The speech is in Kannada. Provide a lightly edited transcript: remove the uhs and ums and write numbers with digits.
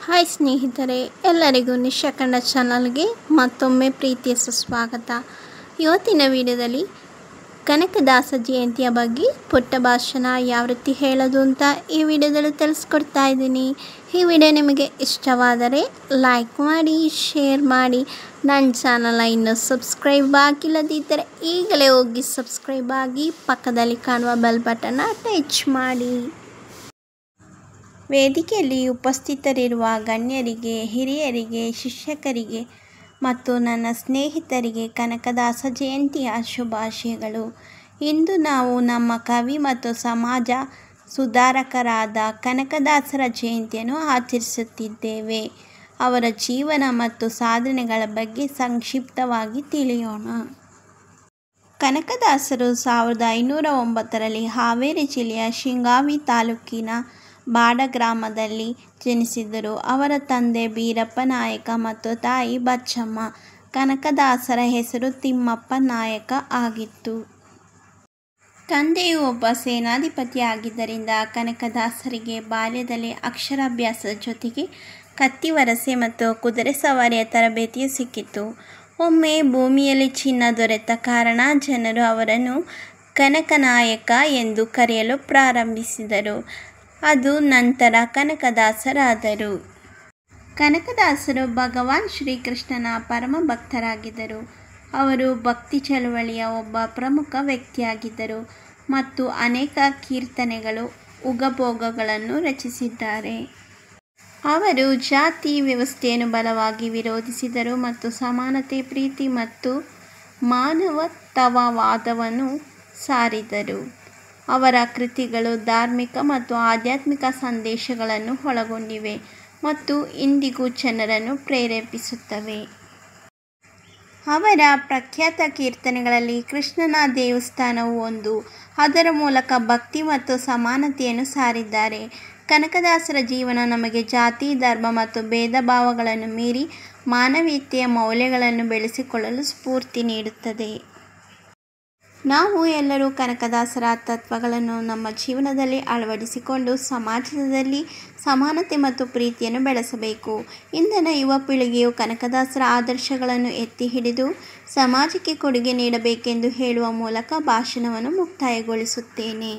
ಹಾಯ್ ಸ್ನೇಹಿತರೆ, ಎಲ್ಲರಿಗೂ ನಿಶಾ ಕನ್ನಡ ಚಾನಲ್ಗೆ ಮತ್ತೊಮ್ಮೆ ಪ್ರೀತಿಯ ಸುಸ್ವಾಗತ. ಇವತ್ತಿನ ವಿಡಿಯೋದಲ್ಲಿ ಕನಕದಾಸ ಜಯಂತಿಯ ಬಗ್ಗೆ ಪುಟ್ಟ ಭಾಷಣ ಯಾವ ರೀತಿ ಹೇಳೋದು ಅಂತ ಈ ವಿಡಿಯೋದಲ್ಲಿ ತಿಳಿಸ್ಕೊಡ್ತಾ ಇದ್ದೀನಿ. ಈ ವಿಡಿಯೋ ನಿಮಗೆ ಇಷ್ಟವಾದರೆ ಲೈಕ್ ಮಾಡಿ, ಶೇರ್ ಮಾಡಿ. ನನ್ನ ಚಾನಲ್ನ ಇನ್ನೂ ಸಬ್ಸ್ಕ್ರೈಬ್ ಆಗಿಲ್ಲದಿದ್ದರೆ ಈಗಲೇ ಹೋಗಿ ಸಬ್ಸ್ಕ್ರೈಬ್ ಆಗಿ ಪಕ್ಕದಲ್ಲಿ ಕಾಣುವ ಬೆಲ್ ಬಟನ್ನ ಟಚ್ ಮಾಡಿ. ವೇದಿಕೆಯಲ್ಲಿ ಉಪಸ್ಥಿತರಿರುವ ಗಣ್ಯರಿಗೆ, ಹಿರಿಯರಿಗೆ, ಶಿಕ್ಷಕರಿಗೆ ಮತ್ತು ನನ್ನ ಸ್ನೇಹಿತರಿಗೆ ಕನಕದಾಸ ಜಯಂತಿಯ ಶುಭಾಶಯಗಳು. ಇಂದು ನಾವು ನಮ್ಮ ಕವಿ ಮತ್ತು ಸಮಾಜ ಸುಧಾರಕರಾದ ಕನಕದಾಸರ ಜಯಂತಿಯನ್ನು ಆಚರಿಸುತ್ತಿದ್ದೇವೆ. ಅವರ ಜೀವನ ಮತ್ತು ಸಾಧನೆಗಳ ಬಗ್ಗೆ ಸಂಕ್ಷಿಪ್ತವಾಗಿ ತಿಳಿಯೋಣ. ಕನಕದಾಸರು 1509ರಲ್ಲಿ ಹಾವೇರಿ ಜಿಲ್ಲೆಯ ಶಿಗ್ಗಾಂವಿ ತಾಲೂಕಿನ ಬಾಡ ಗ್ರಾಮದಲ್ಲಿ ಜನಿಸಿದರು. ಅವರ ತಂದೆ ಬೀರಪ್ಪ ನಾಯಕ ಮತ್ತು ತಾಯಿ ಬಚ್ಚಮ್ಮ. ಕನಕದಾಸರ ಹೆಸರು ತಿಮ್ಮಪ್ಪ ನಾಯಕ ಆಗಿತ್ತು. ತಂದೆಯು ಒಬ್ಬ ಸೇನಾಧಿಪತಿಯಾಗಿದ್ದರಿಂದ ಕನಕದಾಸರಿಗೆ ಬಾಲ್ಯದಲ್ಲೇ ಅಕ್ಷರಾಭ್ಯಾಸದ ಜೊತೆಗೆ ಕತ್ತಿವರಸೆ ಮತ್ತು ಕುದುರೆ ಸವಾರಿಯ ತರಬೇತಿಯೂ ಸಿಕ್ಕಿತು. ಒಮ್ಮೆ ಭೂಮಿಯಲ್ಲಿ ಚಿನ್ನ ದೊರೆತ ಕಾರಣ ಜನರು ಅವರನ್ನು ಕನಕನಾಯಕ ಎಂದು ಕರೆಯಲು ಪ್ರಾರಂಭಿಸಿದರು. ಅದು ನಂತರ ಕನಕದಾಸರಾದರು. ಕನಕದಾಸರು ಭಗವಾನ್ ಶ್ರೀಕೃಷ್ಣನ ಪರಮ ಭಕ್ತರಾಗಿದ್ದರು. ಅವರು ಭಕ್ತಿ ಚಳುವಳಿಯ ಒಬ್ಬ ಪ್ರಮುಖ ವ್ಯಕ್ತಿಯಾಗಿದ್ದರು ಮತ್ತು ಅನೇಕ ಕೀರ್ತನೆಗಳು, ಉಗಭೋಗಗಳನ್ನು ರಚಿಸಿದ್ದಾರೆ. ಅವರು ಜಾತಿ ವ್ಯವಸ್ಥೆಯನ್ನು ಬಲವಾಗಿ ವಿರೋಧಿಸಿದರು ಮತ್ತು ಸಮಾನತೆ, ಪ್ರೀತಿ ಮತ್ತು ಮಾನವತಾವಾದವನ್ನು ಸಾರಿದರು. ಅವರ ಕೃತಿಗಳು ಧಾರ್ಮಿಕ ಮತ್ತು ಆಧ್ಯಾತ್ಮಿಕ ಸಂದೇಶಗಳನ್ನು ಒಳಗೊಂಡಿವೆ ಮತ್ತು ಇಂದಿಗೂ ಜನರನ್ನು ಪ್ರೇರೇಪಿಸುತ್ತವೆ. ಅವರ ಪ್ರಖ್ಯಾತ ಕೀರ್ತನೆಗಳಲ್ಲಿ ಕೃಷ್ಣನ ದೇವಸ್ಥಾನವು ಒಂದು. ಅದರ ಮೂಲಕ ಭಕ್ತಿ ಮತ್ತು ಸಮಾನತೆಯನ್ನು ಸಾರಿದ್ದಾರೆ. ಕನಕದಾಸರ ಜೀವನ ನಮಗೆ ಜಾತಿ, ಧರ್ಮ ಮತ್ತು ಭೇದ ಭಾವಗಳನ್ನು ಮೀರಿ ಮಾನವೀಯತೆಯ ಮೌಲ್ಯಗಳನ್ನು ಬೆಳೆಸಿಕೊಳ್ಳಲು ಸ್ಫೂರ್ತಿ ನೀಡುತ್ತದೆ. ನಾವು ಎಲ್ಲರೂ ಕನಕದಾಸರ ತತ್ವಗಳನ್ನು ನಮ್ಮ ಜೀವನದಲ್ಲಿ ಅಳವಡಿಸಿಕೊಂಡು ಸಮಾಜದಲ್ಲಿ ಸಮಾನತೆ ಮತ್ತು ಪ್ರೀತಿಯನ್ನು ಬೆಳೆಸಬೇಕು. ಇಂದಿನ ಯುವ ಪೀಳಿಗೆಯು ಕನಕದಾಸರ ಆದರ್ಶಗಳನ್ನು ಎತ್ತಿ ಹಿಡಿದು ಸಮಾಜಕ್ಕೆ ಕೊಡುಗೆ ನೀಡಬೇಕೆಂದು ಹೇಳುವ ಮೂಲಕ ಭಾಷಣವನ್ನು ಮುಕ್ತಾಯಗೊಳಿಸುತ್ತೇನೆ.